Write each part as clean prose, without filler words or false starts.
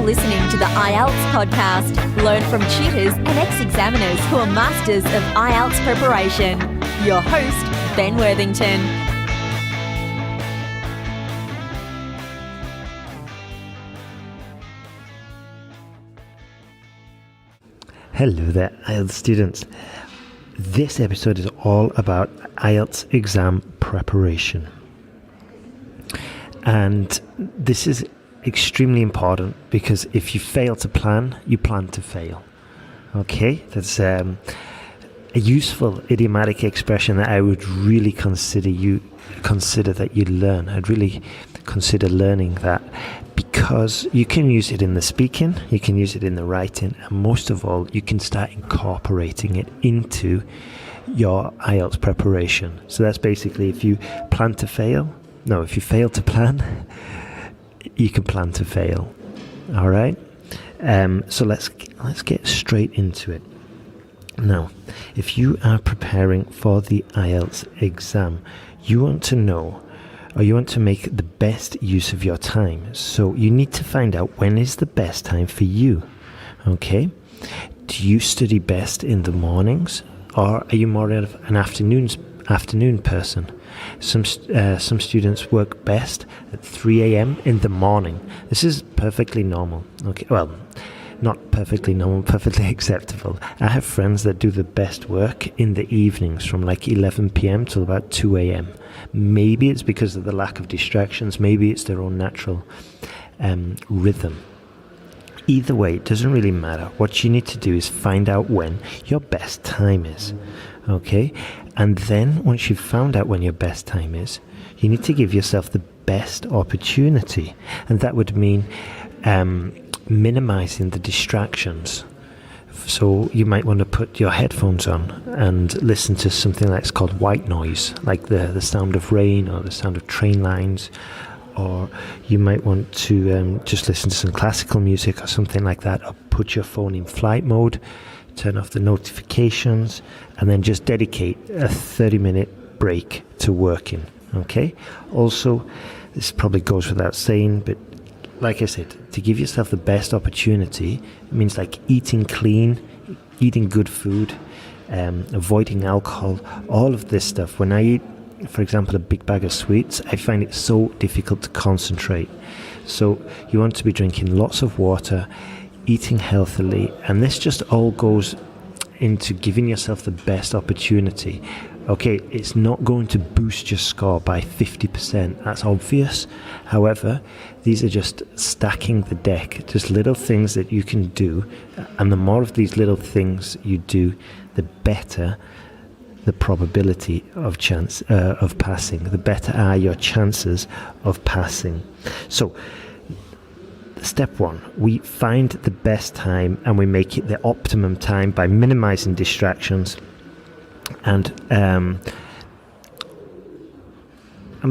listening to the IELTS podcast. Learn from tutors and ex-examiners who are masters of IELTS preparation. Your host, Ben Worthington. Hello there, IELTS students. This episode is all about IELTS exam preparation. And this is extremely important because if you fail to plan, you plan to fail. Okay, that's a useful idiomatic expression that I would really consider that you learn. I'd really consider learning that because you can use it in the speaking, you can use it in the writing, and most of all, you can start incorporating it into your IELTS preparation. So that's basically if you fail to plan, you can plan to fail. All right. So let's get straight into it. Now, if you are preparing for the IELTS exam, you want to know, or you want to make the best use of your time. So you need to find out when is the best time for you. Okay. Do you study best in the mornings, or are you more of an afternoon person? Some students work best at 3 a.m. in the morning. This is perfectly normal. Okay, well, not perfectly normal, perfectly acceptable. I have friends that do the best work in the evenings from like 11 p.m. till about 2 a.m. Maybe it's because of the lack of distractions. Maybe it's their own natural rhythm. Either way, it doesn't really matter. What you need to do is find out when your best time is. Okay? And then once you've found out when your best time is, you need to give yourself the best opportunity. And that would mean minimizing the distractions. So you might want to put your headphones on and listen to something that's called white noise, like the sound of rain or the sound of train lines. Or you might want to just listen to some classical music or something like that, or put your phone in flight mode, turn off the notifications, and then just dedicate a 30-minute break to working. Okay? Also, this probably goes without saying, but like I said, to give yourself the best opportunity, it means like eating clean, eating good food, avoiding alcohol, all of this stuff. When I eat, for example, a big bag of sweets, I find it so difficult to concentrate. So you want to be drinking lots of water, eating healthily, and this just all goes into giving yourself the best opportunity. Okay, it's not going to boost your score by 50%, that's obvious. However, these are just stacking the deck, just little things that you can do, and the more of these little things you do, the better the probability of passing, the better are your chances of passing. So, step one, we find the best time and we make it the optimum time by minimizing distractions and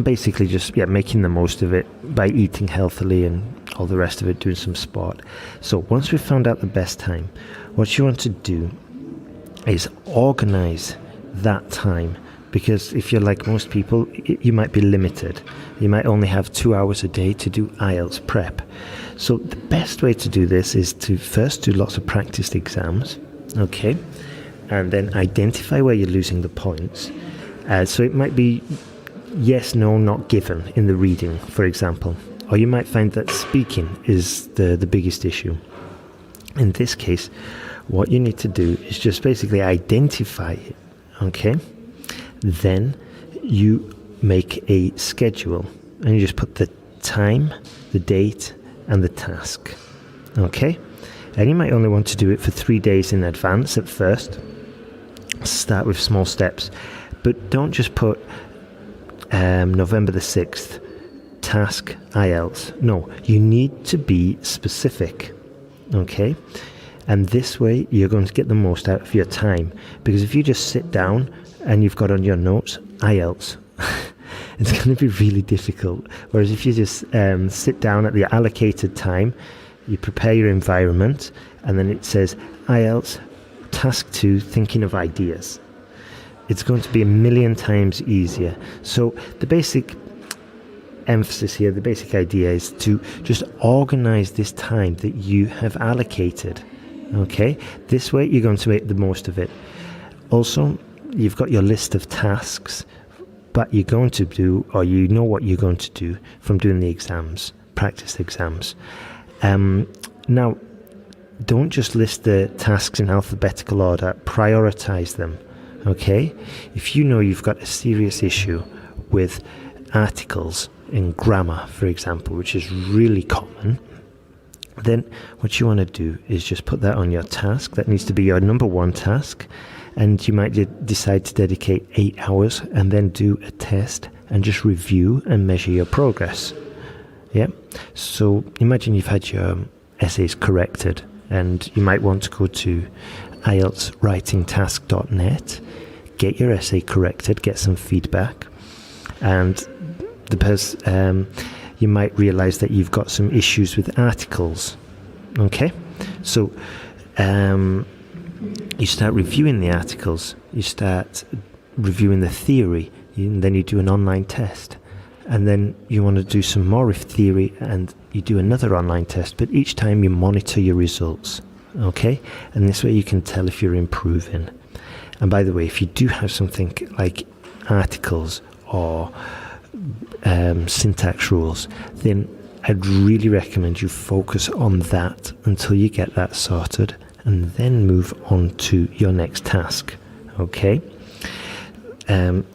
basically just making the most of it by eating healthily and all the rest of it, doing some sport. So once we've found out the best time, what you want to do is organize that time, because if you're like most people, you might be limited. You might only have 2 hours a day to do IELTS prep. So the best way to do this is to first do lots of practiced exams, okay, and then identify where you're losing the points. So it might be yes, no, not given in the reading, for example, or you might find that speaking is the biggest issue. In this case, what you need to do is just basically identify it. Okay, then you make a schedule and you just put the time, the date, and the task. Okay, and you might only want to do it for 3 days in advance at first. Start with small steps, but don't just put November the 6th, task IELTS. No, you need to be specific. Okay. And this way, you're going to get the most out of your time. Because if you just sit down and you've got on your notes, IELTS, it's going to be really difficult. Whereas if you just sit down at the allocated time, you prepare your environment, and then it says, IELTS, task 2, thinking of ideas. It's going to be a million times easier. So the basic emphasis here, the basic idea is to just organize this time that you have allocated. Okay, this way you're going to make the most of it. Also, you've got your list of tasks, but you're going to do, or you know what you're going to do from doing the exams, practice exams. Now, don't just list the tasks in alphabetical order, prioritize them. Okay, if you know you've got a serious issue with articles in grammar, for example, which is really common, then what you want to do is just put that on your task. That needs to be your number one task, and you might decide to dedicate 8 hours and then do a test and just review and measure your progress. Yeah, so imagine you've had your essays corrected, and you might want to go to IELTSwritingtask.net, get your essay corrected, get some feedback, and you might realize that you've got some issues with articles. Okay, so you start reviewing the articles, you start reviewing the theory, and then you do an online test, and then you want to do some more theory and you do another online test, but each time you monitor your results. Okay, and this way you can tell if you're improving. And by the way, if you do have something like articles or syntax rules, then I'd really recommend you focus on that until you get that sorted, and then move on to your next task. Okay,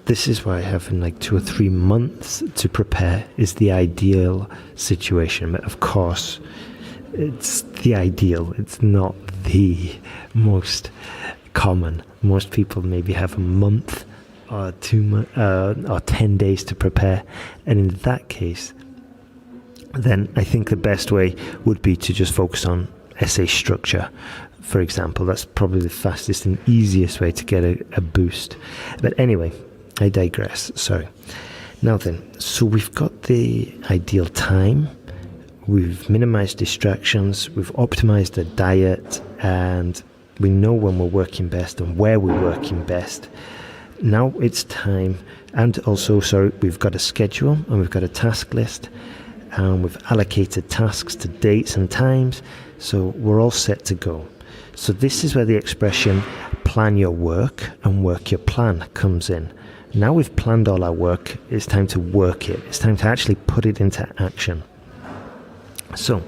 this is why having like 2 or 3 months to prepare is the ideal situation. But of course, it's the ideal, it's not the most common. Most people maybe have a month or 10 days to prepare, and in that case, then I think the best way would be to just focus on essay structure, for example. That's probably the fastest and easiest way to get a boost. But anyway, I digress, sorry. Now then, so we've got the ideal time, we've minimized distractions, we've optimized the diet, and we know when we're working best and where we're working best. Now it's time, and also, we've got a schedule and we've got a task list, and we've allocated tasks to dates and times, so we're all set to go. So this is where the expression plan your work and work your plan comes in. Now we've planned all our work, it's time to work it. It's time to actually put it into action. So,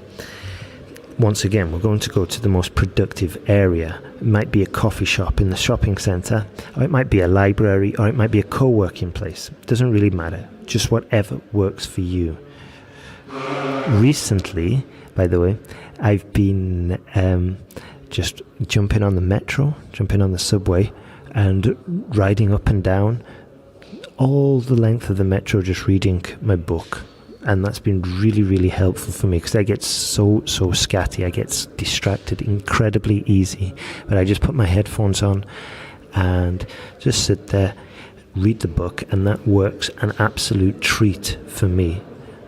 once again, we're going to go to the most productive area. It might be a coffee shop in the shopping centre, or it might be a library, or it might be a co-working place. It doesn't really matter, just whatever works for you. Recently, by the way, I've been just jumping on the metro, jumping on the subway, and riding up and down all the length of the metro, just reading my book. And that's been really, really helpful for me, because I get so scatty. I get distracted incredibly easy. But I just put my headphones on and just sit there, read the book, and that works an absolute treat for me.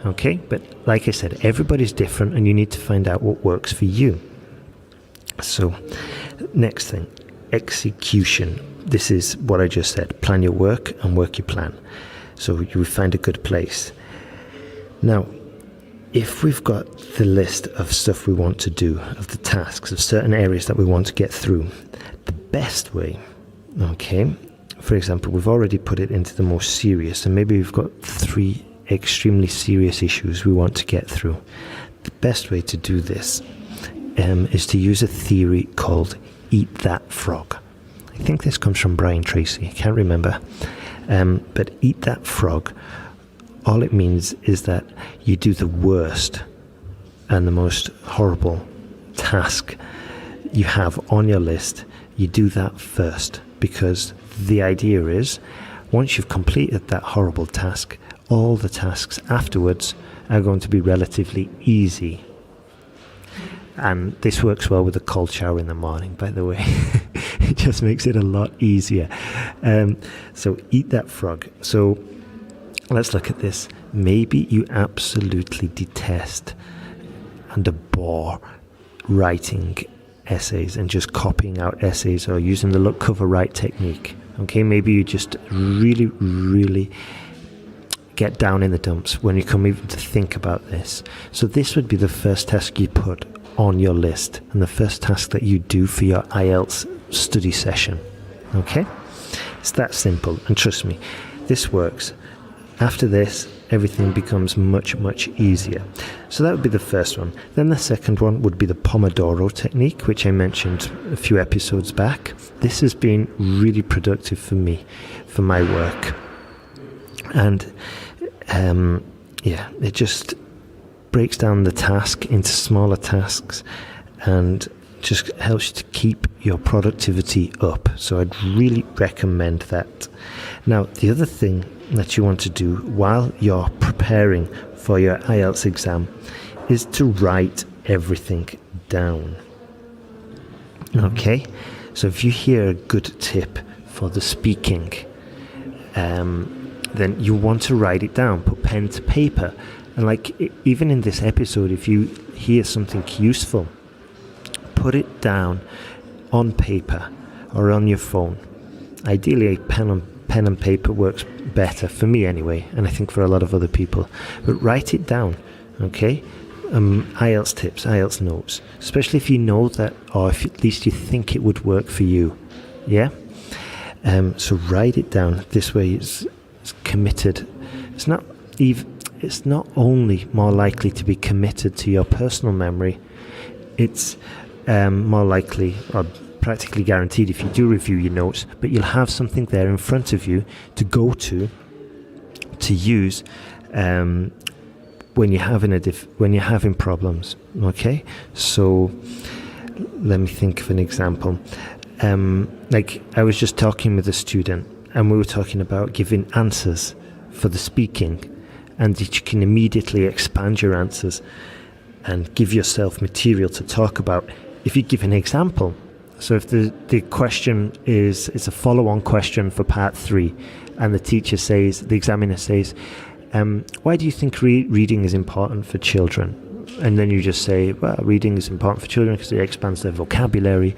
Okay, but like I said, everybody's different, and you need to find out what works for you. So, next thing, execution. This is what I just said. Plan your work and work your plan. So you will find a good place. Now, if we've got the list of stuff we want to do, of the tasks, of certain areas that we want to get through, the best way, okay, for example, we've already put it into the most serious, and maybe we've got 3 extremely serious issues we want to get through. The best way to do this is to use a theory called Eat That Frog. I think this comes from Brian Tracy, I can't remember. But Eat That Frog, all it means is that you do the worst and the most horrible task you have on your list. You do that first, because the idea is, once you've completed that horrible task, all the tasks afterwards are going to be relatively easy. And this works well with a cold shower in the morning, by the way. It just makes it a lot easier. So Eat That Frog. So let's look at this. Maybe you absolutely detest and abhor writing essays and just copying out essays or using the look, cover, write technique. Okay, maybe you just really get down in the dumps, when you come even to think about this. So this would be the first task you put on your list and the first task that you do for your IELTS study session. Okay? It's that simple, and trust me, this works. After this, everything becomes much, much easier. So that would be the first one. Then the second one would be the Pomodoro Technique, which I mentioned a few episodes back. This has been really productive for me, for my work. And it just breaks down the task into smaller tasks and just helps you to keep your productivity up. So I'd really recommend that. Now, the other thing that you want to do while you're preparing for your IELTS exam is to write everything down. Okay? So if you hear a good tip for the speaking, then you want to write it down, put pen to paper. And even in this episode, if you hear something useful, put it down on paper or on your phone. Ideally, pen and paper works better, for me anyway, and I think for a lot of other people. But write it down, okay? IELTS tips, IELTS notes, especially if you know that, or if at least you think it would work for you, yeah? So write it down. This way it's committed. It's not only more likely to be committed to your personal memory, it's more likely, or practically guaranteed, if you do review your notes, but you'll have something there in front of you to go to use when you're having problems. Okay, so let me think of an example. I was just talking with a student, and we were talking about giving answers for the speaking, and that you can immediately expand your answers and give yourself material to talk about if you give an example. So if the question is a follow-on question for part 3, and the examiner says, why do you think reading is important for children? And then you just say, well, reading is important for children because it expands their vocabulary,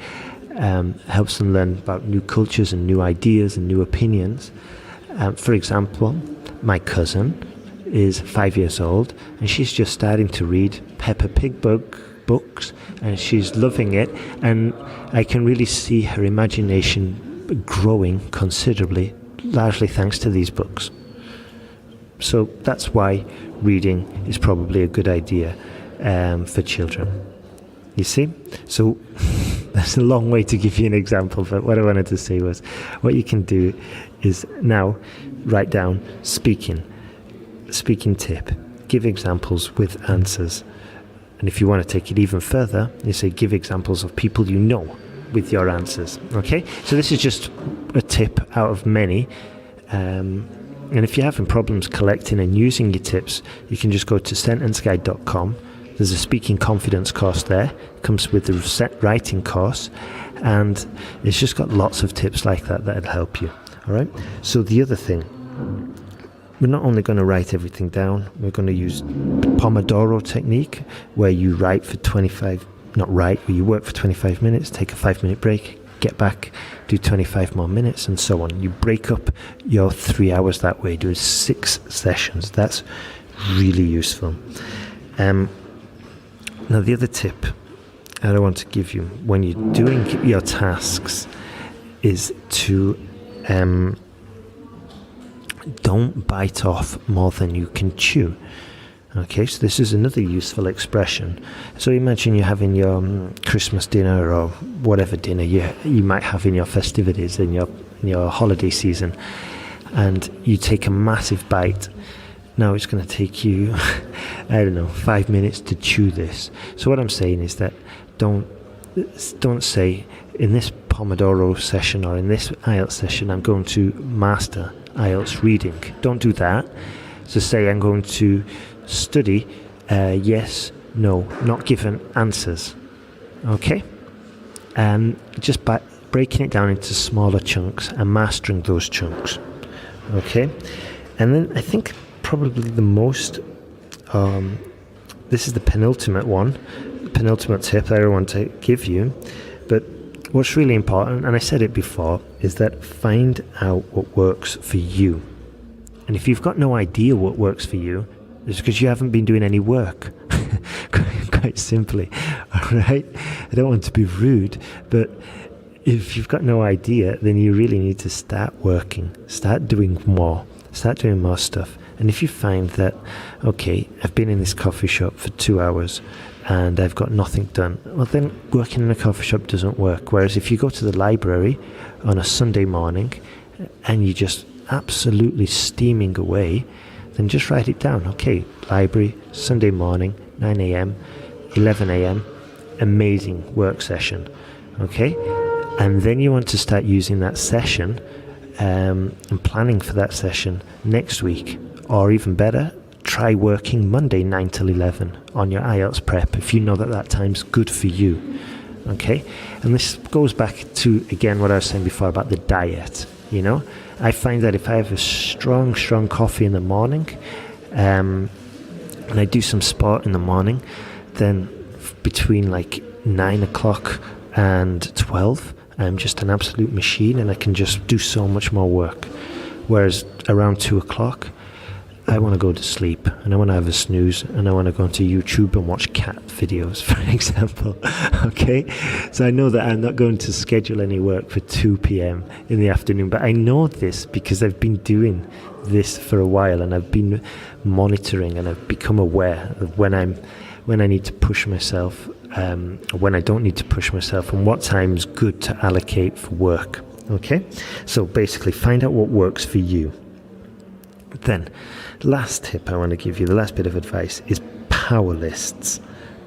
helps them learn about new cultures and new ideas and new opinions. For example, my cousin is 5 years old, and she's just starting to read Peppa Pig books, and she's loving it, and I can really see her imagination growing considerably, largely thanks to these books. So that's why reading is probably a good idea for children. You see? So that's a long way to give you an example, but what I wanted to say was, what you can do is now write down speaking tip, give examples with answers. And if you want to take it even further, you say give examples of people you know with your answers. Okay? So this is just a tip out of many. And if you're having problems collecting and using your tips, you can just go to sentenceguide.com. There's a speaking confidence course there. It comes with the writing course. And it's just got lots of tips like that'll help you. All right? So the other thing, we're not only going to write everything down, we're going to use Pomodoro Technique, where you work for 25 minutes, take a 5-minute break, get back, do 25 more minutes, and so on. You break up your 3 hours that way, do 6 sessions. That's really useful. Now, the other tip I want to give you when you're doing your tasks is to don't bite off more than you can chew. Okay, so this is another useful expression. So imagine you're having your Christmas dinner or whatever dinner you might have in your festivities, in your holiday season, and you take a massive bite. Now it's going to take you, 5 minutes to chew this. So what I'm saying is that don't say, in this Pomodoro session or in this IELTS session, I'm going to master IELTS reading. Don't do that. So say, I'm going to study yes, no, not given answers. Okay? And just by breaking it down into smaller chunks and mastering those chunks. Okay? And then I think probably the most, this is the penultimate tip that I want to give you. But what's really important, and I said it before, is that find out what works for you. And if you've got no idea what works for you, it's because you haven't been doing any work. Quite simply. All right? I don't want to be rude, but if you've got no idea, then you really need to start working, start doing more stuff. And if you find that, okay, I've been in this coffee shop for 2 hours and I've got nothing done, well, then working in a coffee shop doesn't work. Whereas if you go to the library on a Sunday morning and you're just absolutely steaming away, then just write it down. Okay, library, Sunday morning, 9 a.m., 11 a.m., amazing work session. Okay? And then you want to start using that session and planning for that session next week. Or even better, try working Monday 9 till 11 on your IELTS prep if you know that time's good for you. Okay? And this goes back to, again, what I was saying before about the diet. You know, I find that if I have a strong coffee in the morning and I do some sport in the morning, then between like 9 o'clock and 12, I'm just an absolute machine and I can just do so much more work. Whereas around 2 o'clock, I want to go to sleep and I want to have a snooze and I want to go onto YouTube and watch cat videos, for example. Okay? So I know that I'm not going to schedule any work for 2 p.m. in the afternoon, but I know this because I've been doing this for a while and I've been monitoring and I've become aware of when I need to push myself, or when I don't need to push myself, and what time's good to allocate for work. Okay? So basically find out what works for you. Then, last tip I want to give you, the last bit of advice, is power lists.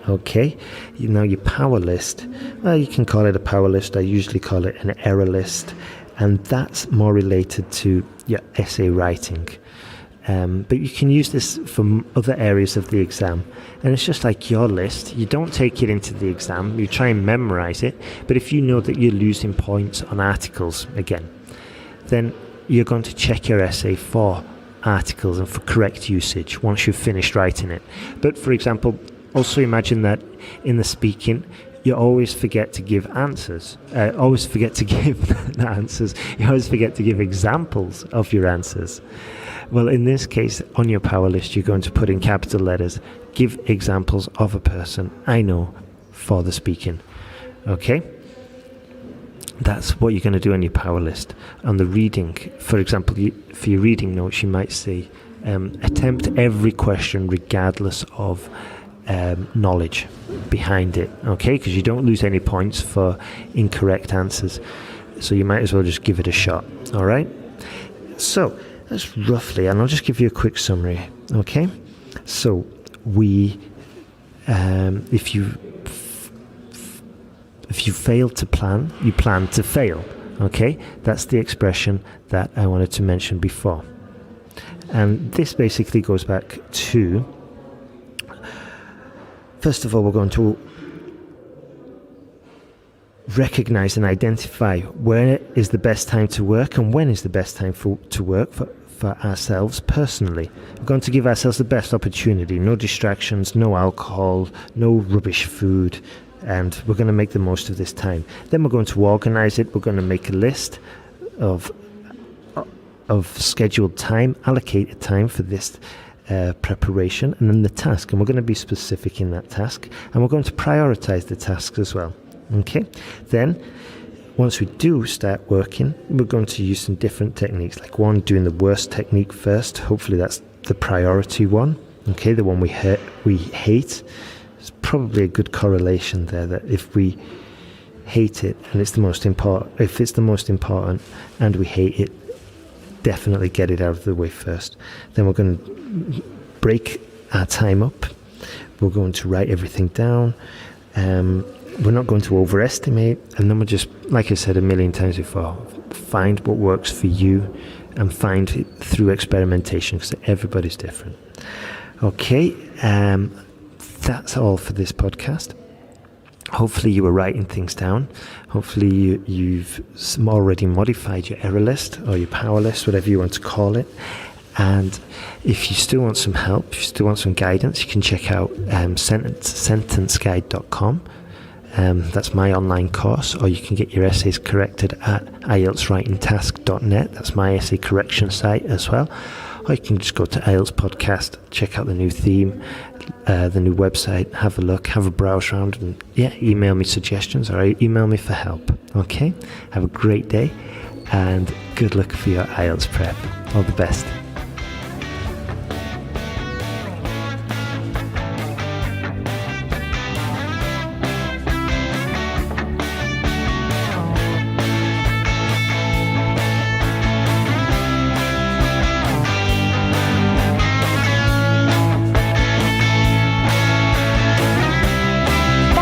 Okay? You know, your power list, well, you can call it a power list. I usually call it an error list. And that's more related to your essay writing. But you can use this for other areas of the exam. And it's just like your list. You don't take it into the exam. You try and memorize it. But if you know that you're losing points on articles, again, then you're going to check your essay for articles and for correct usage once you've finished writing it. But for example, also imagine that in the speaking, you always forget to give answers. You always forget to give examples of your answers. Well, in this case, on your power list, you're going to put in capital letters, give examples of a person I know for the speaking. Okay? That's what you're going to do on your power list. On the reading, for example, for your reading notes, you might say, attempt every question regardless of knowledge behind it, okay? Because you don't lose any points for incorrect answers. So you might as well just give it a shot, all right? So that's roughly, and I'll just give you a quick summary, okay? So if you fail to plan, you plan to fail, okay? That's the expression that I wanted to mention before. And this basically goes back to, first of all, we're going to recognize and identify where is the best time to work and when is the best time to work for ourselves personally. We're going to give ourselves the best opportunity, no distractions, no alcohol, no rubbish food, and we're going to make the most of this time. Then we're going to organize it. We're going to make a list of scheduled time, allocated time for this preparation, and then the task. And we're going to be specific in that task, and we're going to prioritize the tasks as well. Okay? Then, once we do start working, we're going to use some different techniques. Like one, doing the worst technique first. Hopefully that's the priority one. Okay? The one we hate. There's probably a good correlation there that if we hate it and it's the most important, if it's the most important and we hate it, definitely get it out of the way first. Then we're going to break our time up. We're going to write everything down. We're not going to overestimate. And then we're just, like I said a million times before, find what works for you and find it through experimentation, because everybody's different. Okay, that's all for this podcast. Hopefully you were writing things down. Hopefully you've already modified your error list or your power list, whatever you want to call it. And if you still want some help, if you still want some guidance, you can check out sentenceguide.com. That's my online course, or you can get your essays corrected at IELTSwritingtask.net. That's my essay correction site as well. or you can just go to IELTS Podcast, check out the new theme, the new website, have a look, have a browse around, and email me suggestions or email me for help. Okay, have a great day and good luck for your IELTS prep. All the best.